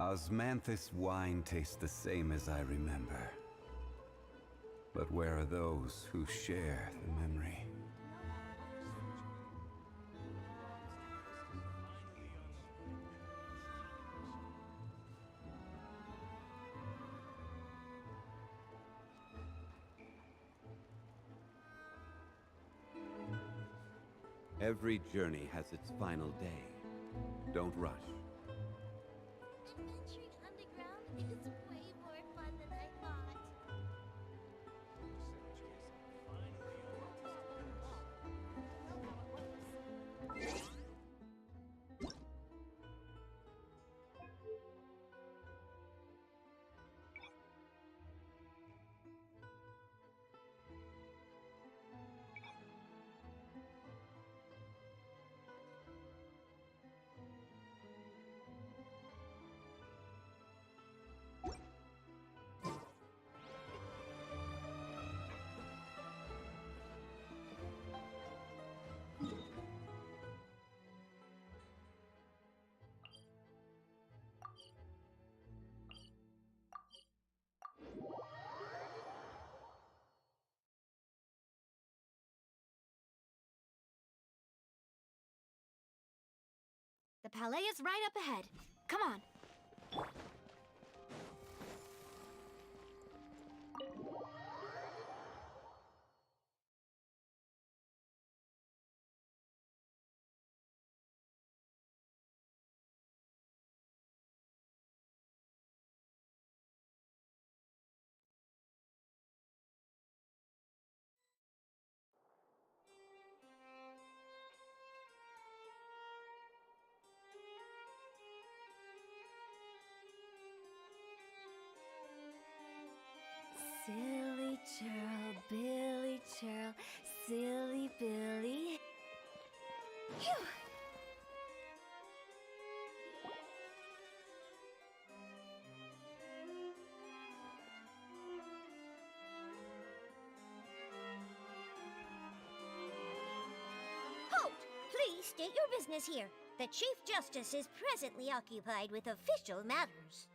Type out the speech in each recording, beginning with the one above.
Osmanthus wine tastes the same as I remember. But where are those who share the memory? Every journey has its final day. Don't rush. Adventuring underground is way more fun than I thought. The palais is right up ahead. Come on. Silly churl, Billy churl, silly Billy. Phew! Halt! Please state your business here. The Chief Justice is presently occupied with official matters.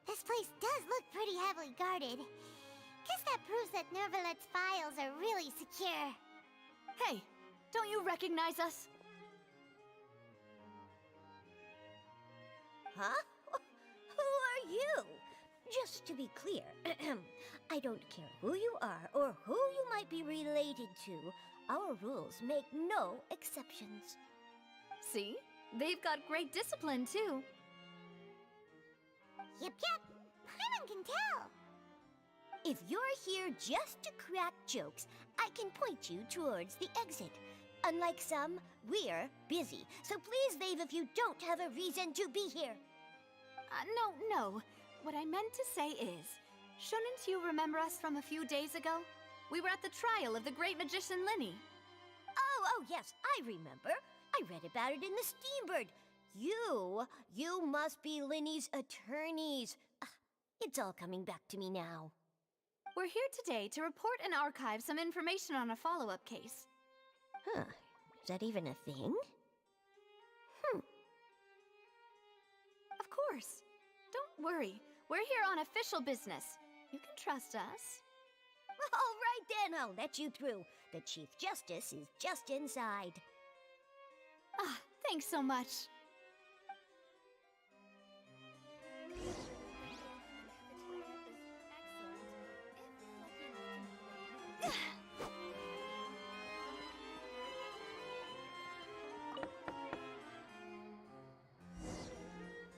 This place does look pretty heavily guarded. Guess that proves that Nervalet's files are really secure. Hey, don't you recognize us? Huh? Who are you? Just to be clear, I don't care who you are or who you might be related to. Our rules make no exceptions. See? They've got great discipline, too. Yep, anyone can tell. If you're here just to crack jokes, I can point you towards the exit. Unlike some, we're busy, so please leave if you don't have a reason to be here. No. What I meant to say is, shouldn't you remember us from a few days ago? We were at the trial of the great magician Linny. Oh, yes, I remember. I read about it in the Steambird. You must be Linny's attorneys. It's all coming back to me now. We're here today to report and archive some information on a follow-up case. Huh, is that even a thing? Of course. Don't worry. We're here on official business. You can trust us. All right then, I'll let you through. The Chief Justice is just inside. Thanks so much.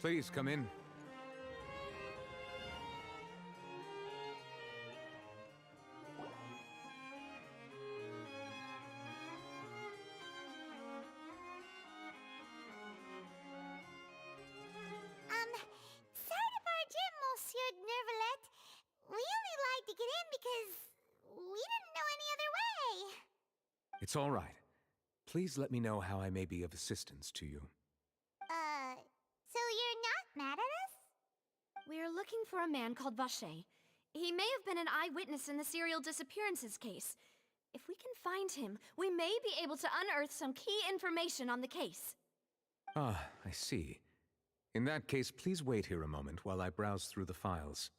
Please come in. Sorry to barge in, Monsieur Nervalet. We only lied to get in because we didn't know any other way. It's all right. Please let me know how I may be of assistance to you. So you're not mad at us? We're looking for a man called Vacher. He may have been an eyewitness in the serial disappearances case. If we can find him, we may be able to unearth some key information on the case. Ah, I see. In that case, please wait here a moment while I browse through the files.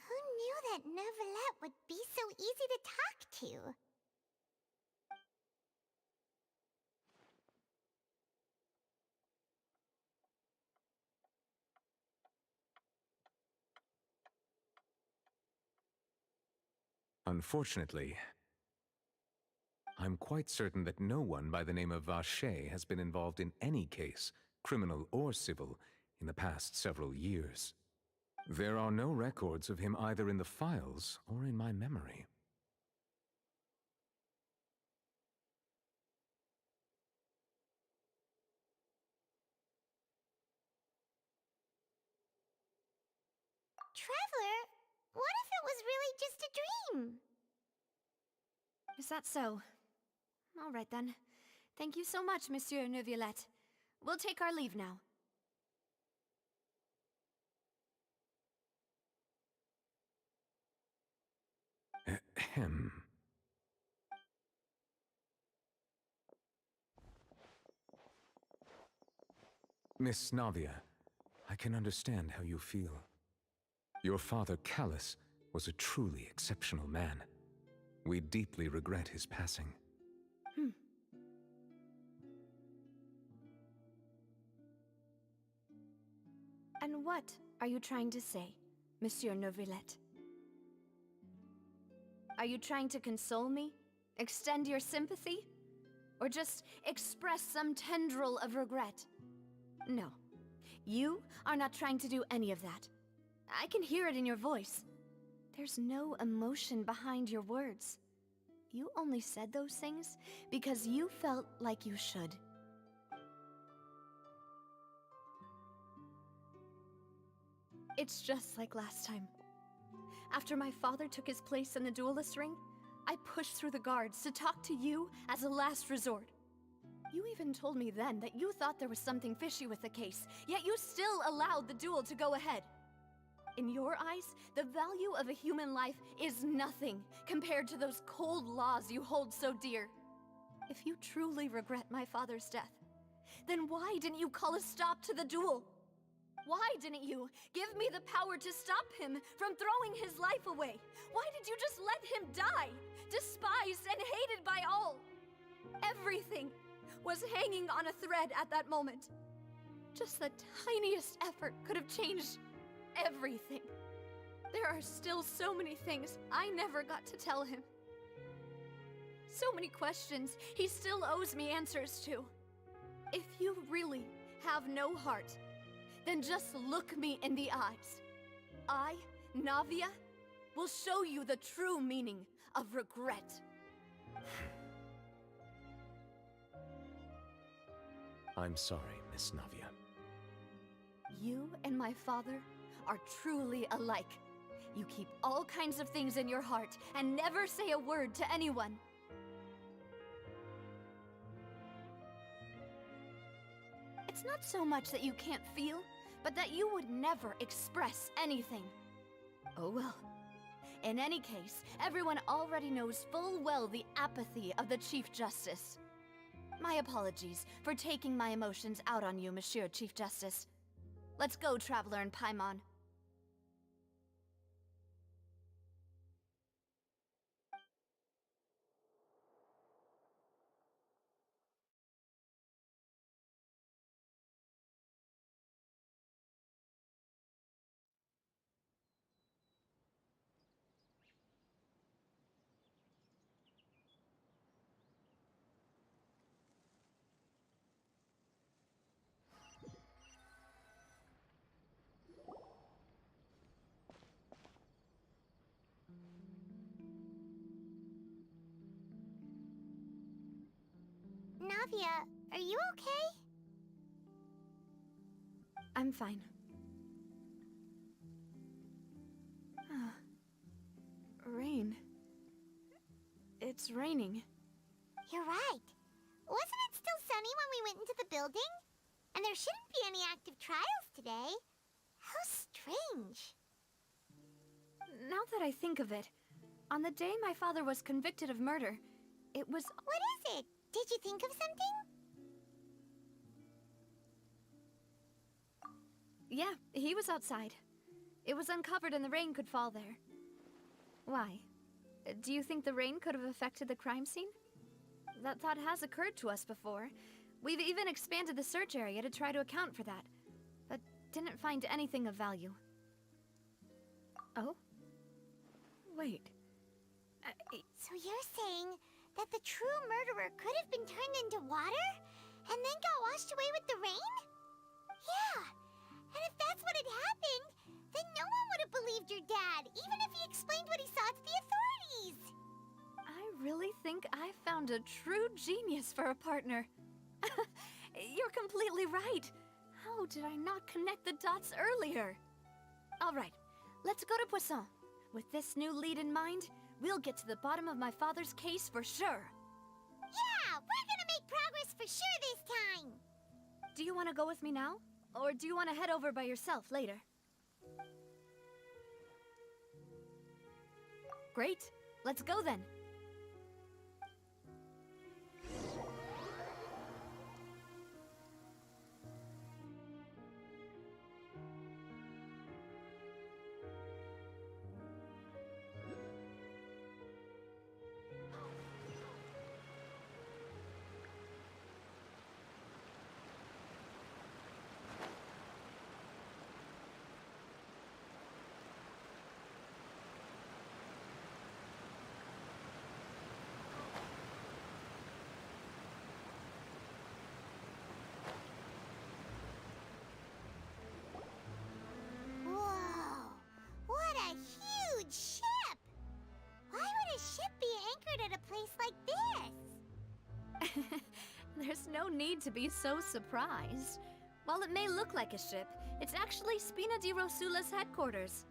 Who knew that Neuvillette would be so easy to talk to? Unfortunately, I'm quite certain that no one by the name of Vacher has been involved in any case, criminal or civil, in the past several years. There are no records of him either in the files or in my memory. Traveler, what if it was really just a dream? Is that so? All right then. Thank you so much, Monsieur Neuvillette. We'll take our leave now. Ahem. Miss Navia, I can understand how you feel. Your father, Callus, was a truly exceptional man. We deeply regret his passing. And what are you trying to say, Monsieur Neuvillette? Are you trying to console me? Extend your sympathy? Or just express some tendril of regret? No. You are not trying to do any of that. I can hear it in your voice. There's no emotion behind your words. You only said those things because you felt like you should. It's just like last time. After my father took his place in the duelist ring, I pushed through the guards to talk to you as a last resort. You even told me then that you thought there was something fishy with the case, yet you still allowed the duel to go ahead. In your eyes, the value of a human life is nothing compared to those cold laws you hold so dear. If you truly regret my father's death, then why didn't you call a stop to the duel? Why didn't you give me the power to stop him from throwing his life away? Why did you just let him die, despised and hated by all? Everything was hanging on a thread at that moment. Just the tiniest effort could have changed everything. There are still so many things I never got to tell him. So many questions he still owes me answers to. If you really have no heart, then just look me in the eyes. I, Navia, will show you the true meaning of regret. I'm sorry, Miss Navia. You and my father are truly alike. You keep all kinds of things in your heart and never say a word to anyone. It's not so much that you can't feel, but that you would never express anything. Oh well. In any case, everyone already knows full well the apathy of the Chief Justice. My apologies for taking my emotions out on you, Monsieur Chief Justice. Let's go, Traveler and Paimon. Navia, are you okay? I'm fine. Rain. It's raining. You're right. Wasn't it still sunny when we went into the building? And there shouldn't be any active trials today. How strange. Now that I think of it, on the day my father was convicted of murder, it was... What is it? Did you think of something? Yeah, he was outside. It was uncovered and the rain could fall there. Why? Do you think the rain could have affected the crime scene? That thought has occurred to us before. We've even expanded the search area to try to account for that, but didn't find anything of value. Oh? Wait. So you're saying that the true murderer could have been turned into water and then got washed away with the rain? Yeah, and if that's what had happened, then no one would have believed your dad, even if he explained what he saw to the authorities. I really think I found a true genius for a partner. You're completely right. How did I not connect the dots earlier? All right, let's go to Poisson. With this new lead in mind, we'll get to the bottom of my father's case for sure. Yeah, we're gonna make progress for sure this time. Do you want to go with me now? Or do you want to head over by yourself later? Great, let's go then. Whoa, what a huge ship! Why would a ship be anchored at a place like this? There's no need to be so surprised. While it may look like a ship, it's actually Spina di Rosula's headquarters.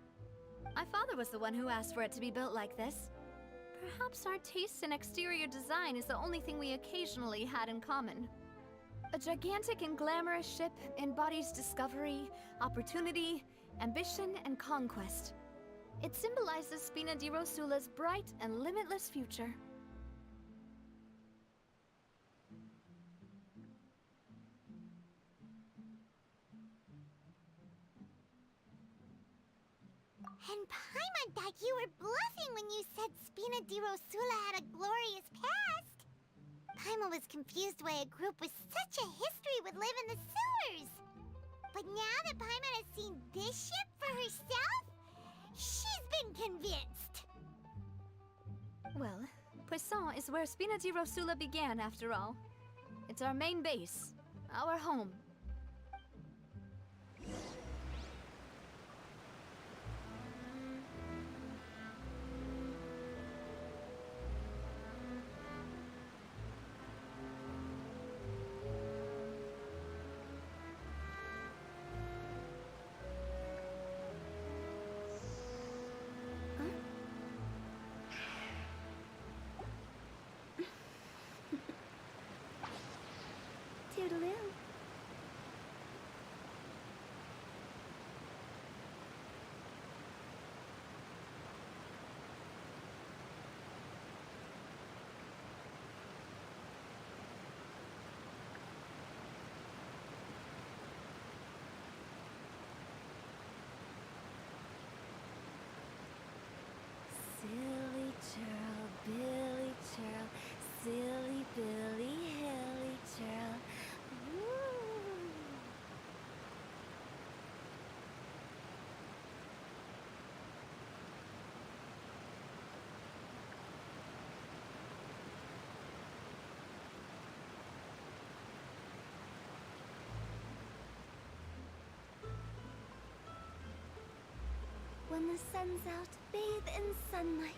My father was the one who asked for it to be built like this. Perhaps our taste in exterior design is the only thing we occasionally had in common. A gigantic and glamorous ship embodies discovery, opportunity, ambition, and conquest. It symbolizes Spina di Rosula's bright and limitless future. And Paimon thought you were bluffing when you said Spina di Rosula had a glorious past. Paimon was confused why a group with such a history would live in the sewers. But now that Paimon has seen this ship for herself, she's been convinced. Well, Poisson is where Spina di Rosula began, after all. It's our main base, our home. Toodaloo. Silly churl, Billy churl, silly Billy, hilly churl. Woo! When the sun's out, bathe in sunlight.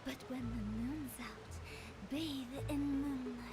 But when the moon's out, bathe in moonlight.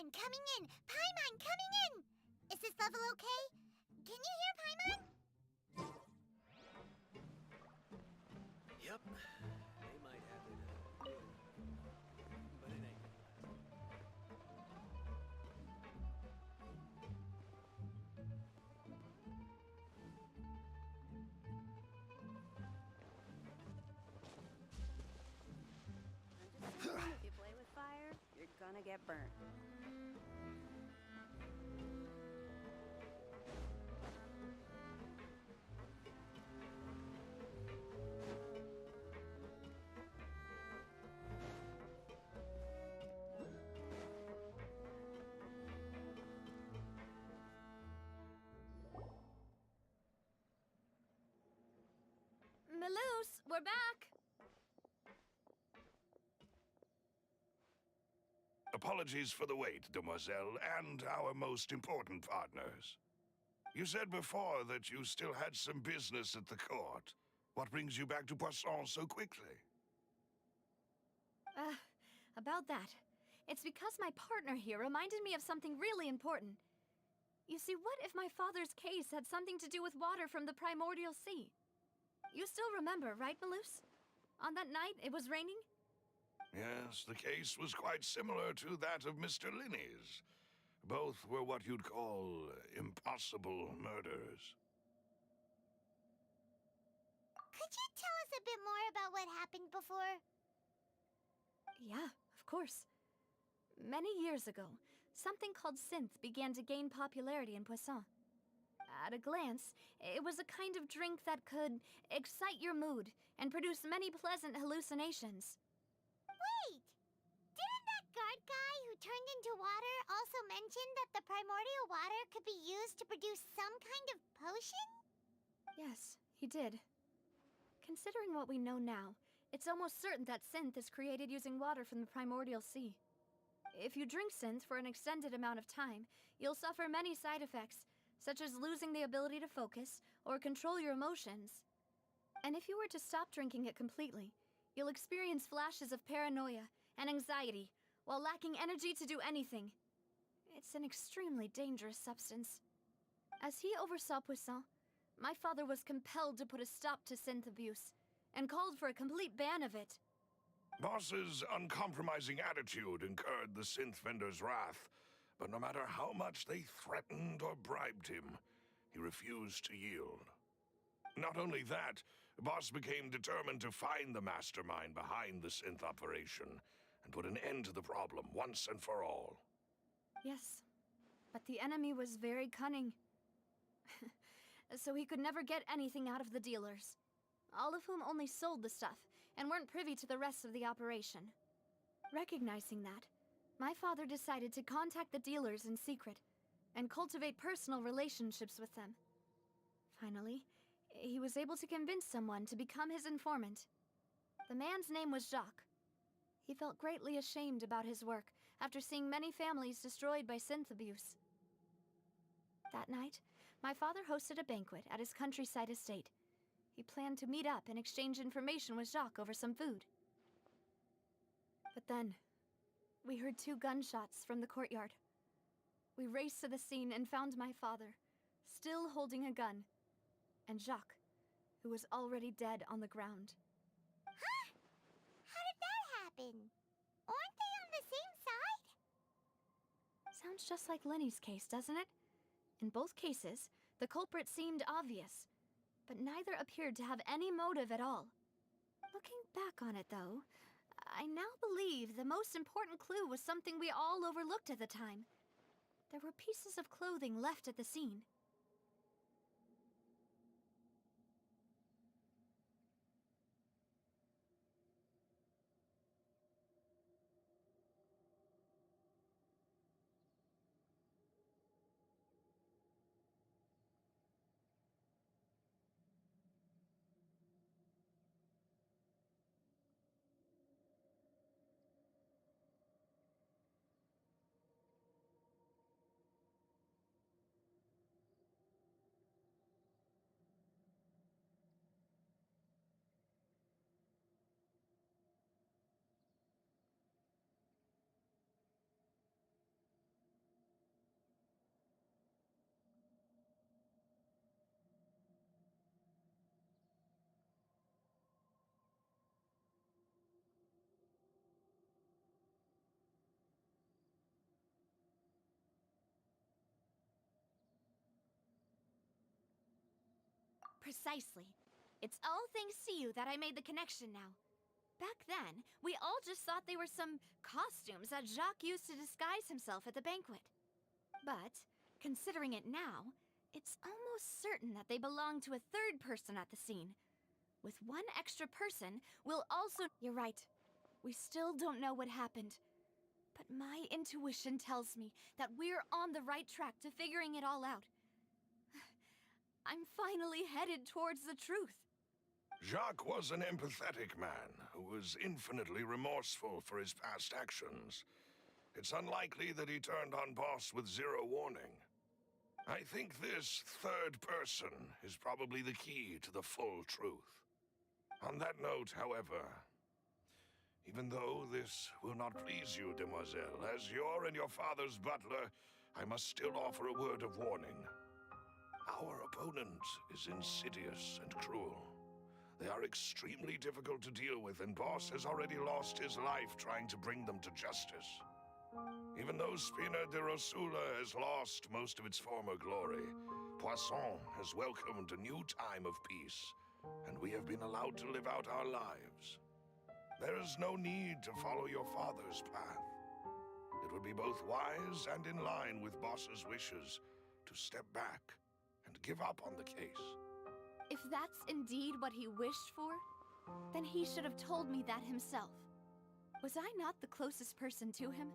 Paimon coming in! Paimon coming in! Is this level okay? Can you hear Paimon? Yep. They might have it, but it ain't. I'm just saying, if you play with fire, you're gonna get burnt. Maloose, we're back! Apologies for the wait, demoiselle, and our most important partners. You said before that you still had some business at the court. What brings you back to Poisson so quickly? About that. It's because my partner here reminded me of something really important. You see, what if my father's case had something to do with water from the primordial sea? You still remember, right, Maloose? On that night, it was raining? Yes, the case was quite similar to that of Mr. Linney's. Both were what you'd call impossible murders. Could you tell us a bit more about what happened before? Yeah, of course. Many years ago, something called synth began to gain popularity in Poisson. At a glance, it was a kind of drink that could excite your mood and produce many pleasant hallucinations. Wait! Didn't that guard guy who turned into water also mention that the primordial water could be used to produce some kind of potion? Yes, he did. Considering what we know now, it's almost certain that synth is created using water from the primordial sea. If you drink synth for an extended amount of time, you'll suffer many side effects, such as losing the ability to focus or control your emotions. And if you were to stop drinking it completely, you'll experience flashes of paranoia and anxiety while lacking energy to do anything. It's an extremely dangerous substance. As he oversaw Poisson, my father was compelled to put a stop to synth abuse and called for a complete ban of it. Boss's uncompromising attitude incurred the synth vendor's wrath, but no matter how much they threatened or bribed him, he refused to yield. Not only that, Boss became determined to find the mastermind behind the synth operation and put an end to the problem once and for all. Yes, but the enemy was very cunning. So he could never get anything out of the dealers, all of whom only sold the stuff and weren't privy to the rest of the operation. Recognizing that, my father decided to contact the dealers in secret and cultivate personal relationships with them. Finally, he was able to convince someone to become his informant. The man's name was Jacques. He felt greatly ashamed about his work after seeing many families destroyed by synth abuse. That night, my father hosted a banquet at his countryside estate. He planned to meet up and exchange information with Jacques over some food. But then, we heard 2 gunshots from the courtyard. We raced to the scene and found my father, still holding a gun, and Jacques, who was already dead on the ground. Huh? How did that happen? Aren't they on the same side? Sounds just like Lenny's case, doesn't it? In both cases, the culprit seemed obvious, but neither appeared to have any motive at all. Looking back on it, though, I now believe the most important clue was something we all overlooked at the time. There were pieces of clothing left at the scene. Precisely. It's all thanks to you that I made the connection now. Back then, we all just thought they were some costumes that Jacques used to disguise himself at the banquet. But, considering it now, it's almost certain that they belong to a third person at the scene. With one extra person, we'll also— You're right. We still don't know what happened. But my intuition tells me that we're on the right track to figuring it all out. I'm finally headed towards the truth. Jacques was an empathetic man who was infinitely remorseful for his past actions. It's unlikely that he turned on Boss with zero warning. I think this third person is probably the key to the full truth. On that note, however, even though this will not please you, demoiselle, as your and your father's butler, I must still offer a word of warning. Our opponent is insidious and cruel. They are extremely difficult to deal with, and Boss has already lost his life trying to bring them to justice. Even though Spina de Rosula has lost most of its former glory, Poisson has welcomed a new time of peace, and we have been allowed to live out our lives. There is no need to follow your father's path. It would be both wise and in line with Boss's wishes to step back and give up on the case. If that's indeed what he wished for, then he should have told me that himself. Was I not the closest person to him?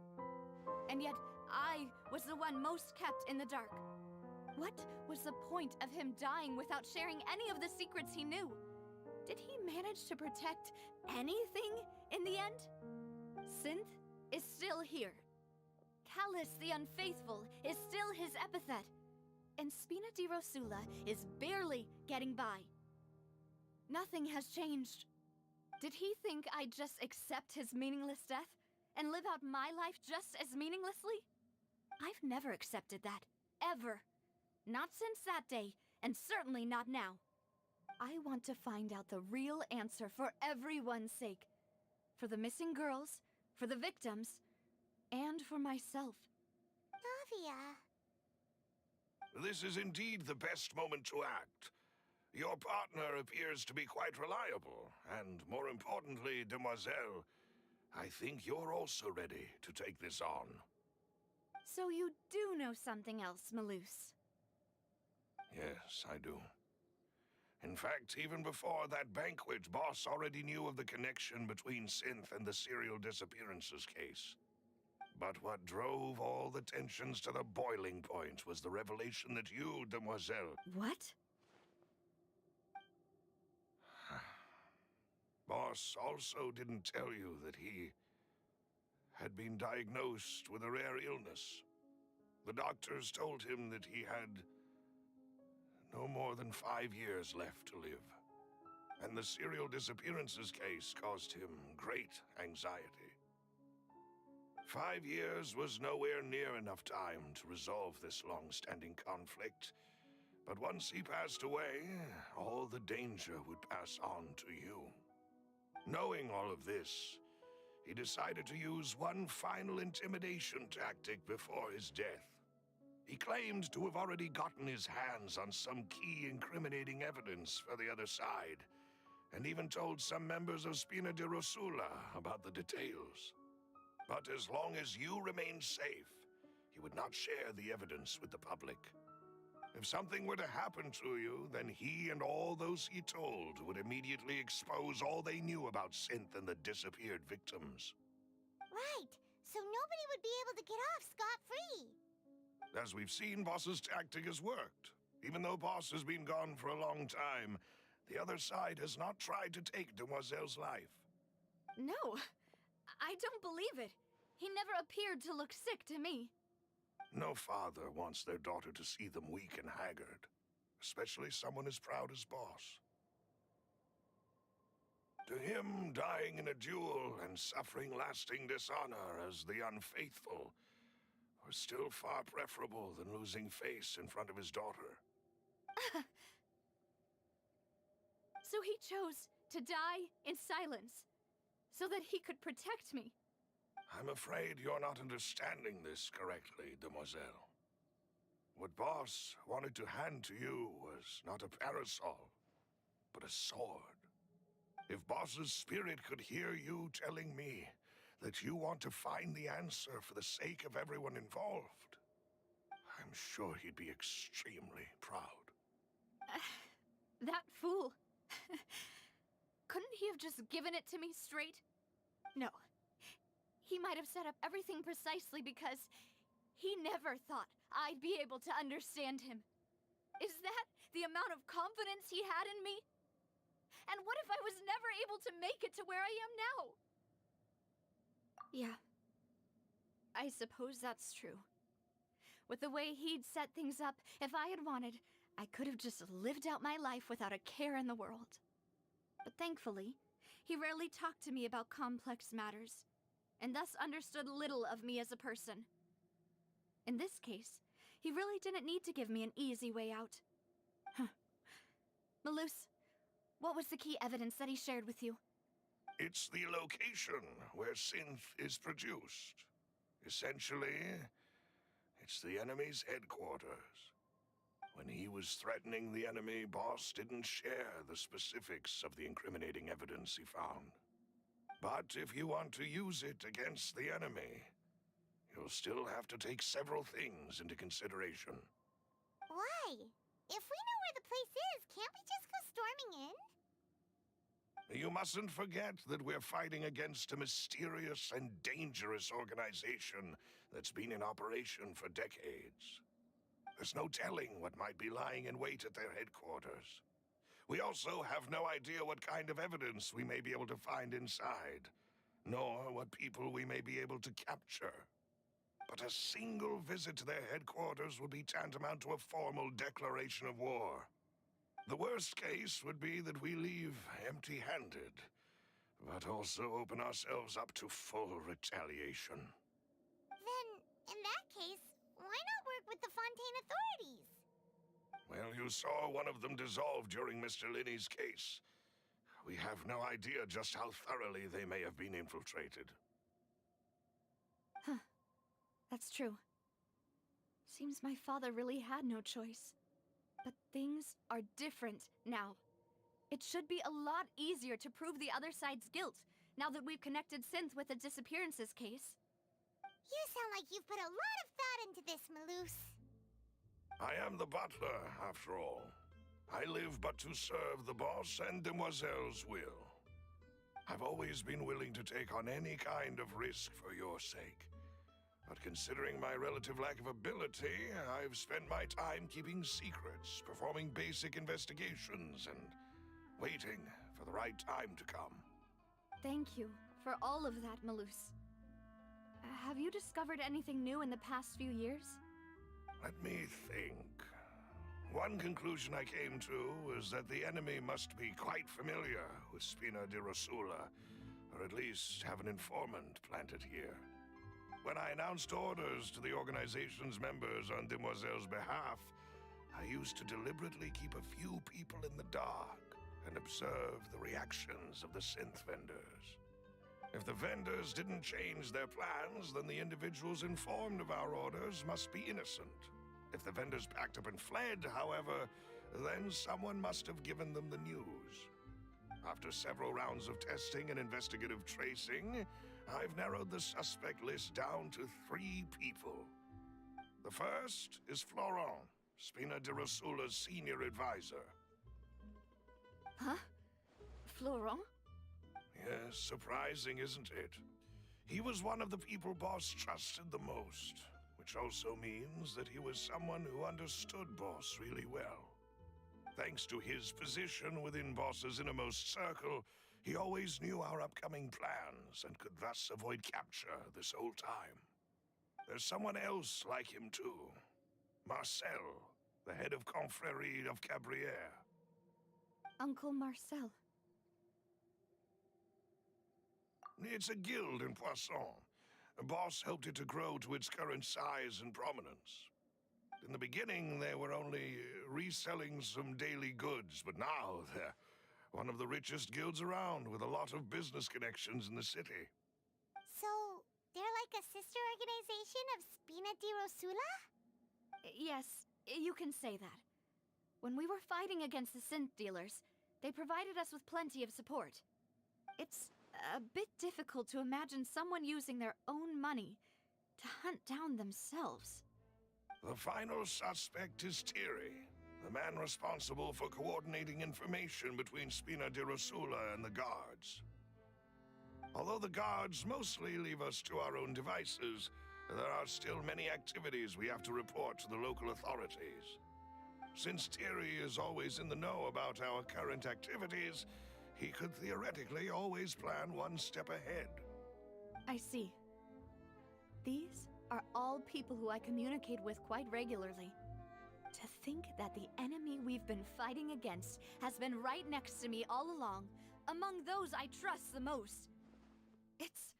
And yet, I was the one most kept in the dark. What was the point of him dying without sharing any of the secrets he knew? Did he manage to protect anything in the end? Synth is still here. Callus the Unfaithful is still his epithet. And Spina di Rosula is barely getting by. Nothing has changed. Did he think I'd just accept his meaningless death and live out my life just as meaninglessly? I've never accepted that. Ever. Not since that day, and certainly not now. I want to find out the real answer for everyone's sake. For the missing girls, for the victims, and for myself. Navia. This is indeed the best moment to act. Your partner appears to be quite reliable, and more importantly, demoiselle, I think you're also ready to take this on. So you do know something else, Maloose? Yes, I do. In fact, even before that banquet, Boss already knew of the connection between Synth and the serial disappearances case. But what drove all the tensions to the boiling point was the revelation that you, demoiselle— What? Boss also didn't tell you that he had been diagnosed with a rare illness. The doctors told him that he had no more than 5 years left to live. And the serial disappearances case caused him great anxiety. 5 years was nowhere near enough time to resolve this long-standing conflict. But once he passed away, all the danger would pass on to you. Knowing all of this, he decided to use one final intimidation tactic before his death. He claimed to have already gotten his hands on some key incriminating evidence for the other side, and even told some members of Spina de Rosula about the details. But as long as you remained safe, he would not share the evidence with the public. If something were to happen to you, then he and all those he told would immediately expose all they knew about Synth and the disappeared victims. Right, so nobody would be able to get off scot-free. As we've seen, Boss's tactic has worked. Even though Boss has been gone for a long time, the other side has not tried to take Demoiselle's life. No, I don't believe it. He never appeared to look sick to me. No father wants their daughter to see them weak and haggard, especially someone as proud as Boss. To him, dying in a duel and suffering lasting dishonor as the Unfaithful were still far preferable than losing face in front of his daughter. So he chose to die in silence, so that he could protect me. I'm afraid you're not understanding this correctly, Demoiselle. What Boss wanted to hand to you was not a parasol, but a sword. If Boss's spirit could hear you telling me that you want to find the answer for the sake of everyone involved, I'm sure he'd be extremely proud. That fool. Couldn't he have just given it to me straight? No. He might have set up everything precisely because he never thought I'd be able to understand him. Is that the amount of confidence he had in me? And what if I was never able to make it to where I am now? Yeah. I suppose that's true. With the way he'd set things up, if I had wanted, I could have just lived out my life without a care in the world. But thankfully, he rarely talked to me about complex matters, and thus understood little of me as a person. In this case, he really didn't need to give me an easy way out. Huh. Malus, what was the key evidence that he shared with you? It's the location where synth is produced. Essentially, it's the enemy's headquarters. When he was threatening the enemy, Boss didn't share the specifics of the incriminating evidence he found. But if you want to use it against the enemy, you'll still have to take several things into consideration. Why? If we know where the place is, can't we just go storming in? You mustn't forget that we're fighting against a mysterious and dangerous organization that's been in operation for decades. There's no telling what might be lying in wait at their headquarters. We also have no idea what kind of evidence we may be able to find inside, nor what people we may be able to capture. But a single visit to their headquarters would be tantamount to a formal declaration of war. The worst case would be that we leave empty-handed, but also open ourselves up to full retaliation. Then, in that case, why not work with the Fontaine authorities? Well, you saw one of them dissolve during Mr. Linney's case. We have no idea just how thoroughly they may have been infiltrated. Huh. That's true. Seems my father really had no choice. But things are different now. It should be a lot easier to prove the other side's guilt, now that we've connected Synth with the disappearances case. You sound like you've put a lot of thought into this, Malus. I am the butler, after all. I live but to serve the boss and Demoiselle's will. I've always been willing to take on any kind of risk for your sake. But considering my relative lack of ability, I've spent my time keeping secrets, performing basic investigations, and waiting for the right time to come. Thank you for all of that, Malus. Have you discovered anything new in the past few years? Let me think. One conclusion I came to is that the enemy must be quite familiar with Spina di Rosula, or at least have an informant planted here. When I announced orders to the organization's members on Demoiselle's behalf, I used to deliberately keep a few people in the dark and observe the reactions of the synth vendors. If the vendors didn't change their plans, then the individuals informed of our orders must be innocent. If the vendors packed up and fled, however, then someone must have given them the news. After several rounds of testing and investigative tracing, I've narrowed the suspect list down to 3 people. The first is Florent, Spina di Rosula's senior advisor. Huh? Florent? Yes, surprising, isn't it? He was one of the people Boss trusted the most, which also means that he was someone who understood Boss really well. Thanks to his position within Boss's innermost circle, he always knew our upcoming plans and could thus avoid capture this whole time. There's someone else like him too. Marcel, the head of Confrérie of Cabrières. Uncle Marcel. It's a guild in Poisson. Boss helped it to grow to its current size and prominence. In the beginning, they were only reselling some daily goods, but now they're one of the richest guilds around, with a lot of business connections in the city. So, they're like a sister organization of Spina di Rosula? Yes, you can say that. When we were fighting against the synth dealers, They provided us with plenty of support. It's a bit difficult to imagine someone using their own money to hunt down themselves. The final suspect is Tiri, the man responsible for coordinating information between Spina di Rosula and the guards. Although the guards mostly leave us to our own devices, there are still many activities we have to report to the local authorities. Since Tiri is always in the know about our current activities, he could theoretically always plan one step ahead. I see. These are all people who I communicate with quite regularly. To think that the enemy we've been fighting against has been right next to me all along, among those I trust the most. It's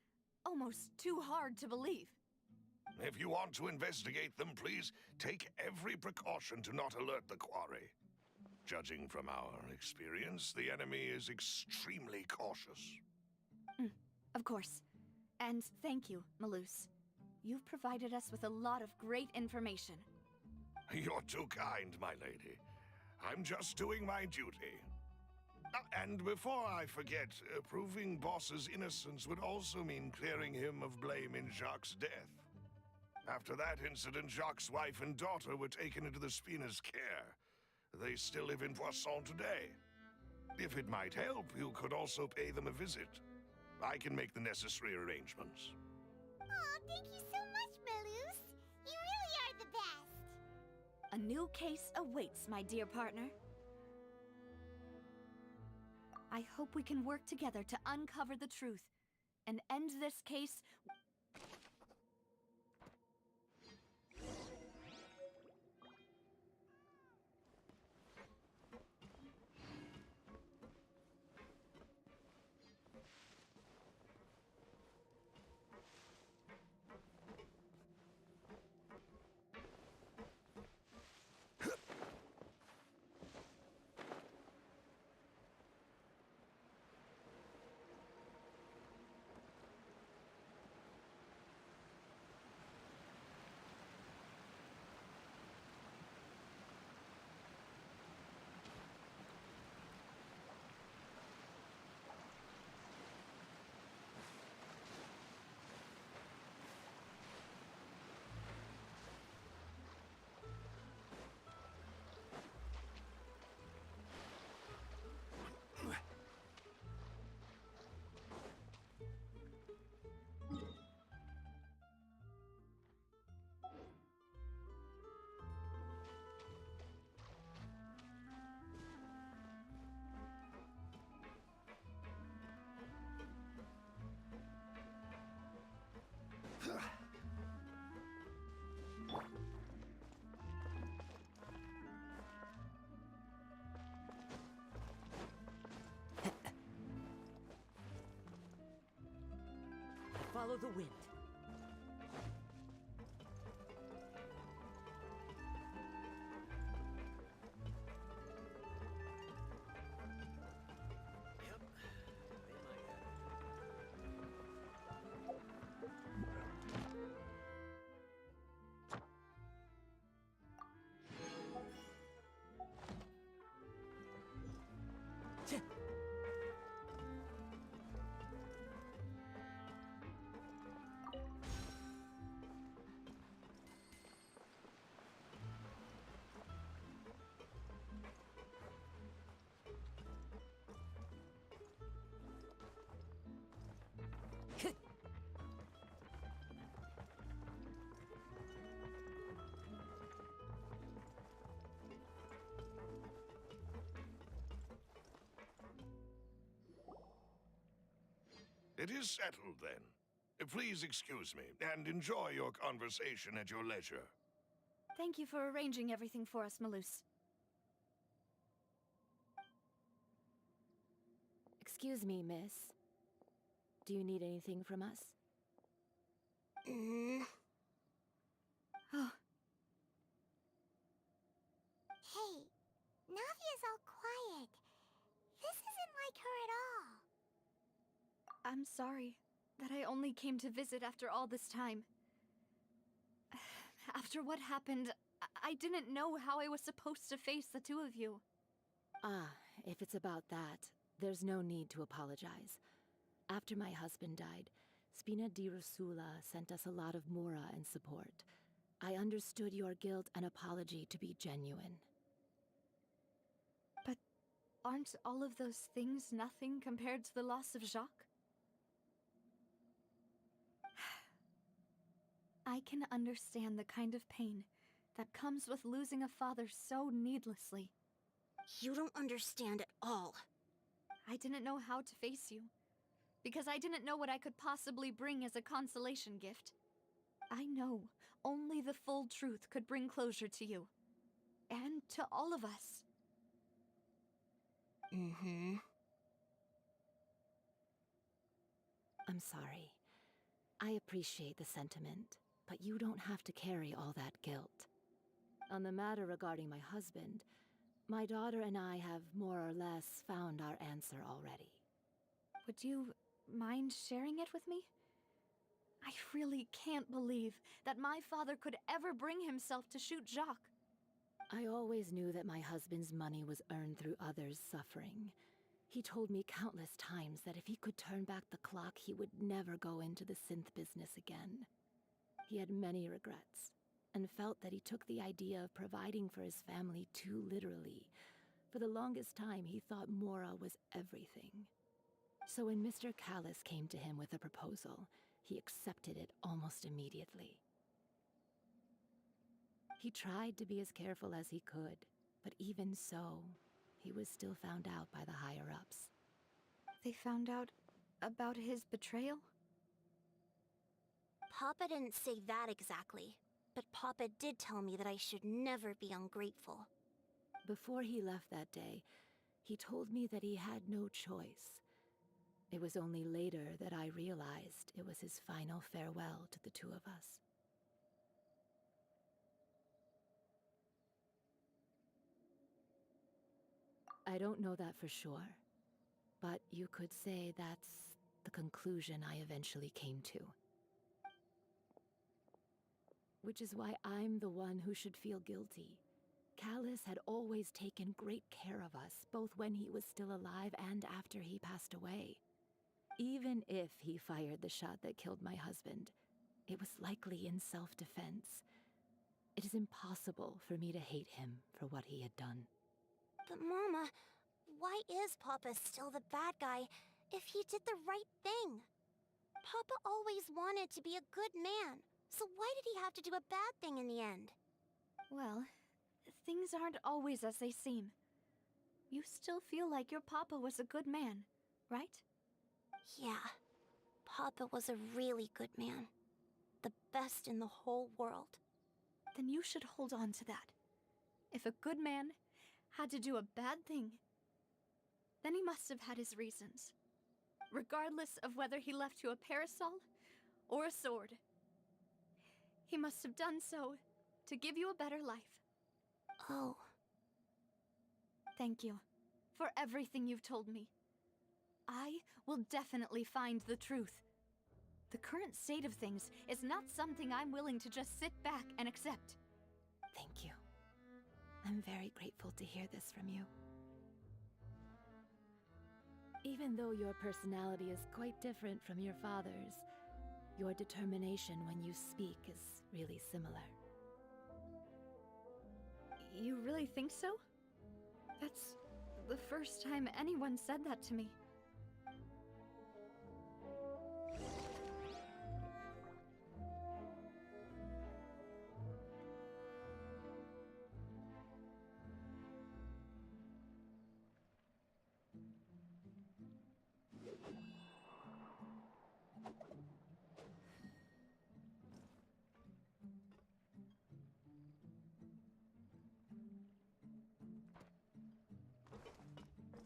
almost too hard to believe. If you want to investigate them, please take every precaution to not alert the quarry. Judging from our experience, the enemy is extremely cautious. Of course. And thank you, Malus. You've provided us with a lot of great information. You're too kind, my lady. I'm just doing my duty. And before I forget, proving Boss's innocence would also mean clearing him of blame in Jacques' death. After that incident, Jacques' wife and daughter were taken into the Spina's care. They still live in Poisson today. If it might help, you could also pay them a visit. I can make the necessary arrangements. Oh, thank you so much, Malus. You really are the best. A new case awaits, my dear partner. I hope we can work together to uncover the truth and end this case. Follow the wind. Yep. They might have It is settled, then. Please excuse me, and enjoy your conversation at your leisure. Thank you for arranging everything for us, Malus. Excuse me, miss. Do you need anything from us? Oh, Hey, Navia's all quiet. This isn't like her at all. I'm sorry that I only came to visit after all this time. After what happened, I didn't know how I was supposed to face the two of you. Ah, if it's about that, there's no need to apologize. After my husband died, Spina di Rosula sent us a lot of mora and support. I understood your guilt and apology to be genuine. But aren't all of those things nothing compared to the loss of Jacques? I can understand the kind of pain that comes with losing a father so needlessly. You don't understand at all. I didn't know how to face you, because I didn't know what I could possibly bring as a consolation gift. I know only the full truth could bring closure to you. And to all of us. Mm-hmm. I'm sorry. I appreciate the sentiment, but you don't have to carry all that guilt. On the matter regarding my husband, my daughter and I have more or less found our answer already. Would you mind sharing it with me? I really can't believe that my father could ever bring himself to shoot Jacques. I always knew that my husband's money was earned through others' suffering. He told me countless times that if he could turn back the clock, he would never go into the synth business again. He had many regrets, and felt that he took the idea of providing for his family too literally. For the longest time, he thought Mora was everything. So when Mr. Callis came to him with a proposal, he accepted it almost immediately. He tried to be as careful as he could, but even so, he was still found out by the higher-ups. They found out about his betrayal? Papa didn't say that exactly, but Papa did tell me that I should never be ungrateful. Before he left that day, he told me that he had no choice. It was only later that I realized it was his final farewell to the two of us. I don't know that for sure, but you could say that's the conclusion I eventually came to. Which is why I'm the one who should feel guilty. Callis had always taken great care of us, both when he was still alive and after he passed away. Even if he fired the shot that killed my husband, it was likely in self-defense. It is impossible for me to hate him for what he had done. But Mama, why is Papa still the bad guy if he did the right thing? Papa always wanted to be a good man, so why did he have to do a bad thing in the end? Well, things aren't always as they seem. You still feel like your papa was a good man, right? Yeah, Papa was a really good man. The best in the whole world. Then you should hold on to that. If a good man had to do a bad thing, then he must have had his reasons. Regardless of whether he left you a parasol or a sword. He must have done so to give you a better life. Oh. Thank you for everything you've told me. I will definitely find the truth. The current state of things is not something I'm willing to just sit back and accept. Thank you. I'm very grateful to hear this from you. Even though your personality is quite different from your father's, your determination when you speak is really similar. You really think so? That's the first time anyone said that to me.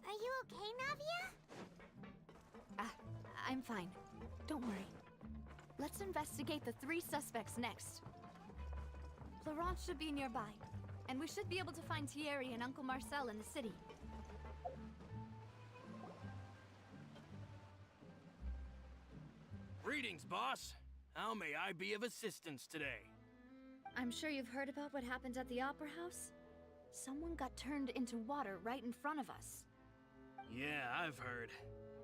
Are you okay, Navia? I'm fine. Don't worry. Let's investigate the 3 suspects next. Florence should be nearby, and we should be able to find Thierry and Uncle Marcel in the city. Greetings, boss. How may I be of assistance today? I'm sure you've heard about what happened at the Opera House? Someone got turned into water right in front of us. Yeah, I've heard.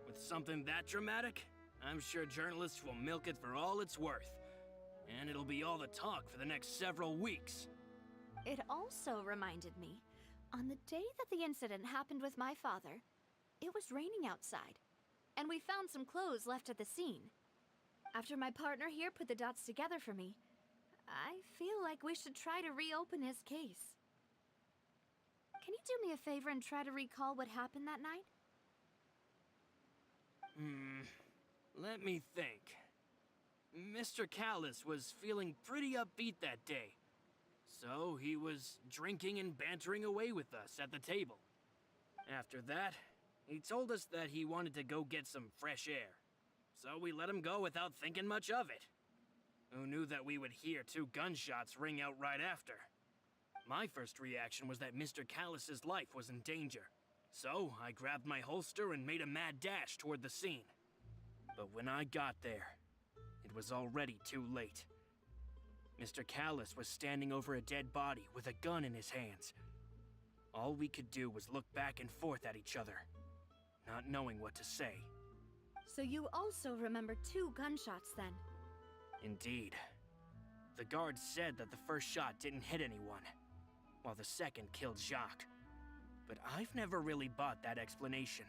With something that dramatic, I'm sure journalists will milk it for all it's worth. And it'll be all the talk for the next several weeks. It also reminded me, on the day that the incident happened with my father, it was raining outside, and we found some clothes left at the scene. After my partner here put the dots together for me, I feel like we should try to reopen his case. Can you do me a favor and try to recall what happened that night? Let me think. Mr. Callus was feeling pretty upbeat that day. So he was drinking and bantering away with us at the table. After that, he told us that he wanted to go get some fresh air. So we let him go without thinking much of it. Who knew that we would hear 2 gunshots ring out right after? My first reaction was that Mr. Callus's life was in danger. So I grabbed my holster and made a mad dash toward the scene. But when I got there, it was already too late. Mr. Callus was standing over a dead body with a gun in his hands. All we could do was look back and forth at each other, not knowing what to say. So you also remember 2 gunshots then? Indeed. The guard said that the first shot didn't hit anyone, while the second killed Jacques. But I've never really bought that explanation.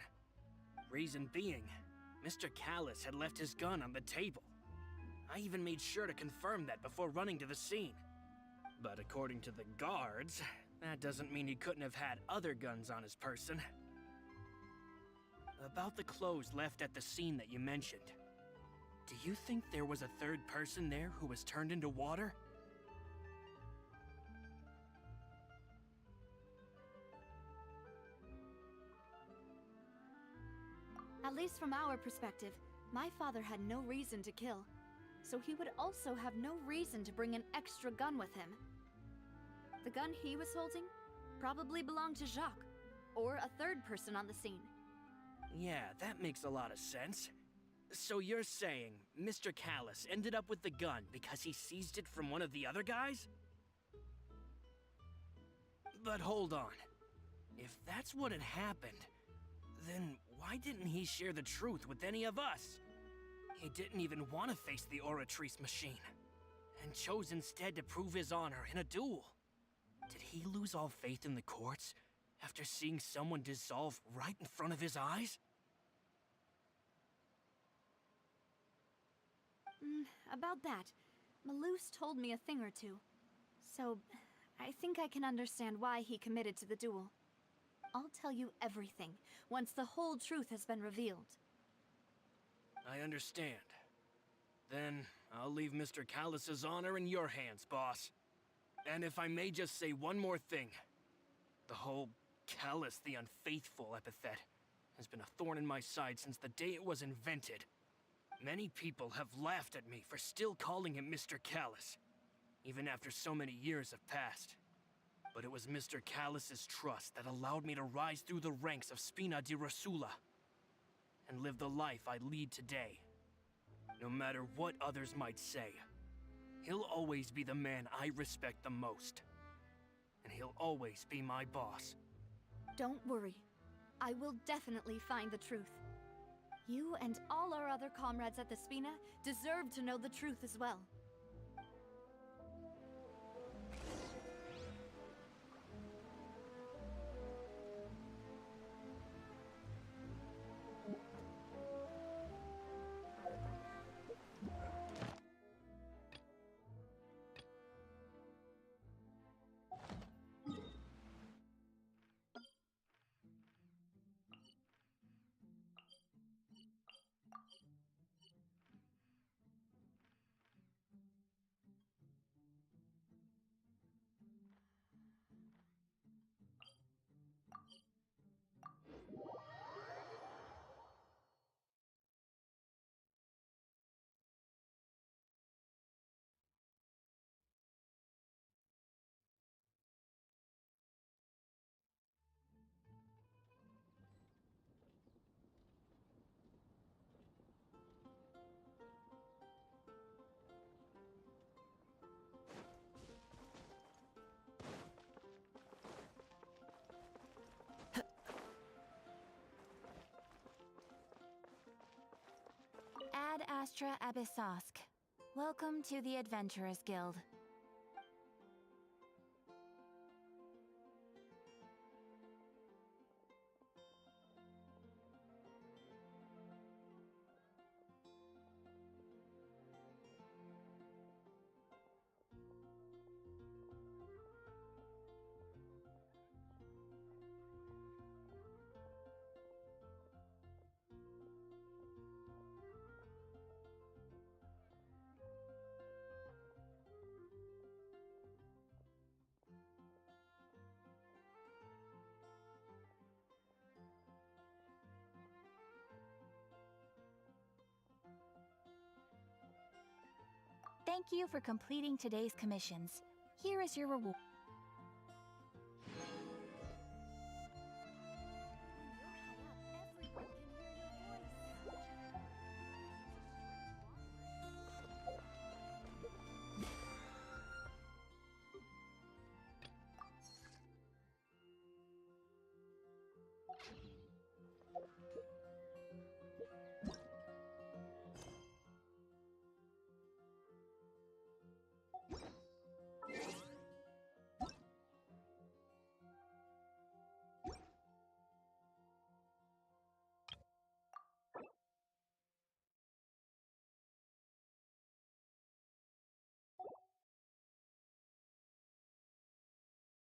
Reason being, Mr. Callus had left his gun on the table. I even made sure to confirm that before running to the scene. But according to the guards, that doesn't mean he couldn't have had other guns on his person. About the clothes left at the scene that you mentioned, do you think there was a third person there who was turned into water? At least from our perspective, my father had no reason to kill. So he would also have no reason to bring an extra gun with him. The gun he was holding probably belonged to Jacques, or a third person on the scene. Yeah, that makes a lot of sense. So you're saying Mr. Callus ended up with the gun because he seized it from one of the other guys? But hold on. If that's what had happened, then why didn't he share the truth with any of us? He didn't even want to face the Oratrice machine, and chose instead to prove his honor in a duel. Did he lose all faith in the courts after seeing someone dissolve right in front of his eyes? About that, Malus told me a thing or two. So, I think I can understand why he committed to the duel. I'll tell you everything once the whole truth has been revealed. I understand. Then, I'll leave Mr. Callus's honor in your hands, boss. And if I may just say one more thing. The whole Callus the Unfaithful epithet has been a thorn in my side since the day it was invented. Many people have laughed at me for still calling him Mr. Callus, even after so many years have passed. But it was Mr. Callus's trust that allowed me to rise through the ranks of Spina di Rosula and live the life I lead today. No matter what others might say, he'll always be the man I respect the most. And he'll always be my boss. Don't worry. I will definitely find the truth. You and all our other comrades at the Spina deserve to know the truth as well. Astra Abyssosk. Welcome to the Adventurers Guild. Thank you for completing today's commissions. Here is your reward.